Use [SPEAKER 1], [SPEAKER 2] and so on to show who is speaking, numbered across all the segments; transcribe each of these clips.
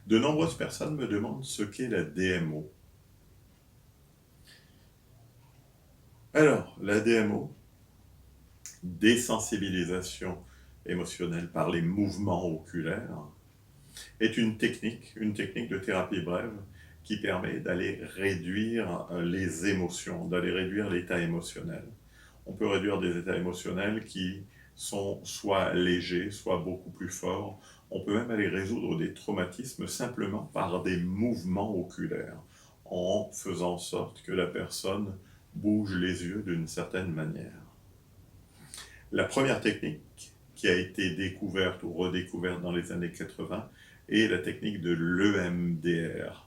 [SPEAKER 1] De nombreuses personnes me demandent ce qu'est la DMO. Alors, la DMO, désensibilisation émotionnelle par les mouvements oculaires, est une technique de thérapie brève qui permet d'aller réduire les émotions, d'aller réduire l'état émotionnel. On peut réduire des états émotionnels qui sont soit légers, soit beaucoup plus forts. On peut même aller résoudre des traumatismes simplement par des mouvements oculaires, en faisant en sorte que la personne bouge les yeux d'une certaine manière. La première technique qui a été découverte ou redécouverte dans les années 80 est la technique de l'EMDR.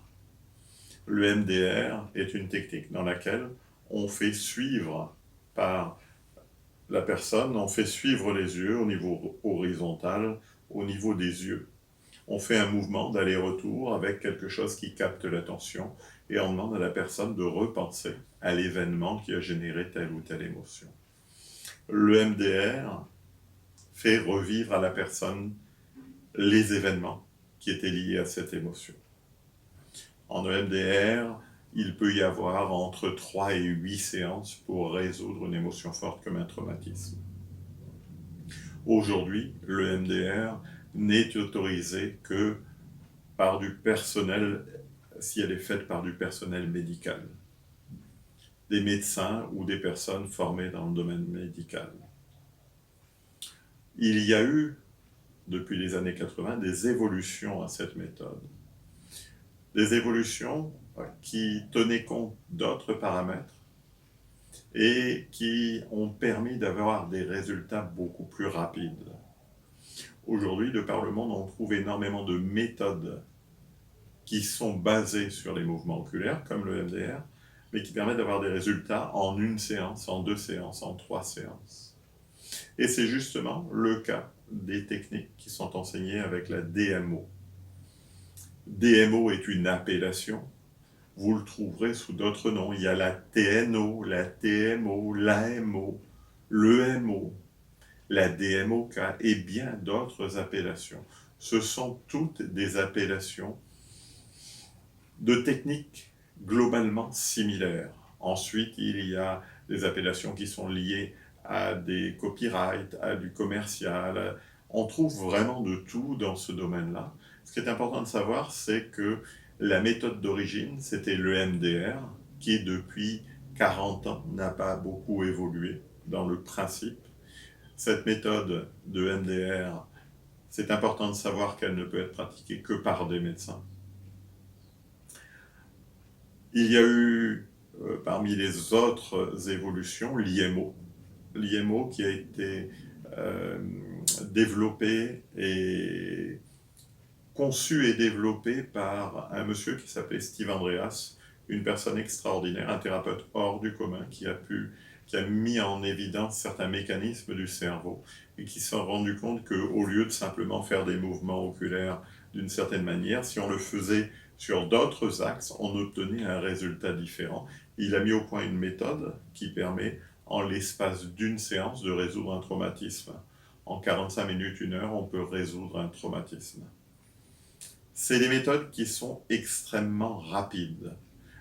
[SPEAKER 1] L'EMDR est une technique dans laquelle on fait suivre par la personne, on fait suivre les yeux au niveau horizontal, au niveau des yeux. On fait un mouvement d'aller-retour avec quelque chose qui capte l'attention et on demande à la personne de repenser à l'événement qui a généré telle ou telle émotion. L'EMDR fait revivre à la personne les événements qui étaient liés à cette émotion. En EMDR, il peut y avoir entre 3 et 8 séances pour résoudre une émotion forte comme un traumatisme. Aujourd'hui, l'EMDR n'est autorisé que par du personnel, si elle est faite par du personnel médical, des médecins ou des personnes formées dans le domaine médical. Il y a eu, depuis les années 80, des évolutions à cette méthode. Des évolutions qui tenaient compte d'autres paramètres et qui ont permis d'avoir des résultats beaucoup plus rapides. Aujourd'hui, de par le monde, on trouve énormément de méthodes qui sont basées sur les mouvements oculaires, comme le MDR, mais qui permettent d'avoir des résultats en 1 séance, en 2 séances, en 3 séances. Et c'est justement le cas des techniques qui sont enseignées avec la DMO. DMO est une appellation. Vous le trouverez sous d'autres noms. Il y a la TNO, la TMO, l'AMO, l'EMO, la DMOK et bien d'autres appellations. Ce sont toutes des appellations de techniques globalement similaires. Ensuite, il y a des appellations qui sont liées à des copyrights, à du commercial. On trouve vraiment de tout dans ce domaine-là. Ce qui est important de savoir, c'est que la méthode d'origine, c'était l'EMDR, qui depuis 40 ans n'a pas beaucoup évolué dans le principe. Cette méthode de MDR, c'est important de savoir qu'elle ne peut être pratiquée que par des médecins. Il y a eu, parmi les autres évolutions, l'IMO. L'IMO qui a été développé et conçu et développé par un monsieur qui s'appelait Steve Andreas, une personne extraordinaire, un thérapeute hors du commun qui a mis en évidence certains mécanismes du cerveau et qui s'est rendu compte qu'au lieu de simplement faire des mouvements oculaires d'une certaine manière, si on le faisait sur d'autres axes, on obtenait un résultat différent. Il a mis au point une méthode qui permet, en l'espace d'une séance, de résoudre un traumatisme. En 45 minutes, 1 heure, on peut résoudre un traumatisme. C'est des méthodes qui sont extrêmement rapides.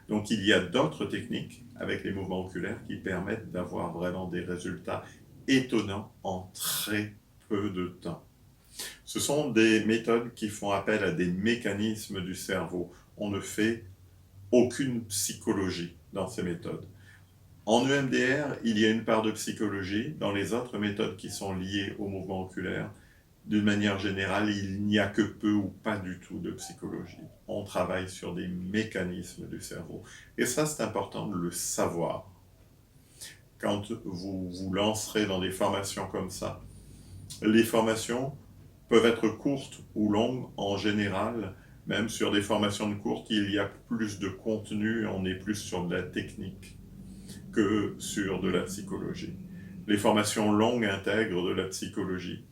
[SPEAKER 1] Donc il y a d'autres techniques avec les mouvements oculaires qui permettent d'avoir vraiment des résultats étonnants en très peu de temps. Ce sont des méthodes qui font appel à des mécanismes du cerveau. On ne fait aucune psychologie dans ces méthodes. En EMDR, il y a une part de psychologie. Dans les autres méthodes qui sont liées au mouvement oculaire, d'une manière générale, il n'y a que peu ou pas du tout de psychologie. On travaille sur des mécanismes du cerveau. Et ça, c'est important de le savoir. Quand vous vous lancerez dans des formations comme ça, les formations peuvent être courtes ou longues. En général, même sur des formations de courtes, il y a plus de contenu, on est plus sur de la technique que sur de la psychologie. Les formations longues intègrent de la psychologie.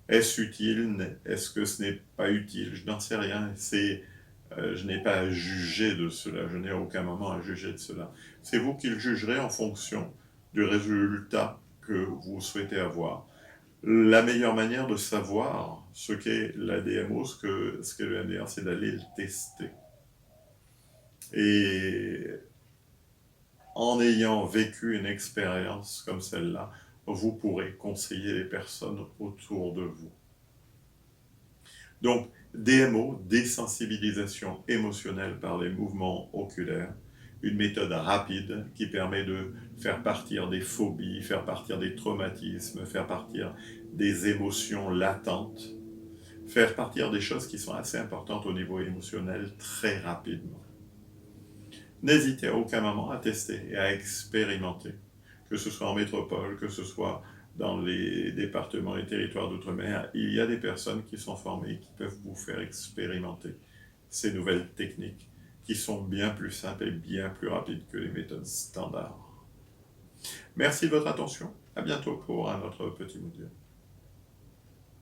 [SPEAKER 1] Est-ce utile? Est-ce que ce n'est pas utile? Je n'en sais rien. Je n'ai pas à juger de cela. Je n'ai à aucun moment à juger de cela. C'est vous qui le jugerez en fonction du résultat que vous souhaitez avoir. La meilleure manière de savoir ce qu'est la DMO, ce qu'est le MDR, c'est d'aller le tester. Et en ayant vécu une expérience comme celle-là, vous pourrez conseiller les personnes autour de vous. Donc, DMO, désensibilisation émotionnelle par les mouvements oculaires, une méthode rapide qui permet de faire partir des phobies, faire partir des traumatismes, faire partir des émotions latentes, faire partir des choses qui sont assez importantes au niveau émotionnel très rapidement. N'hésitez à aucun moment à tester et à expérimenter, que ce soit en métropole, que ce soit dans les départements et territoires d'outre-mer. Il y a des personnes qui sont formées et qui peuvent vous faire expérimenter ces nouvelles techniques qui sont bien plus simples et bien plus rapides que les méthodes standards. Merci de votre attention. À bientôt pour un autre petit module.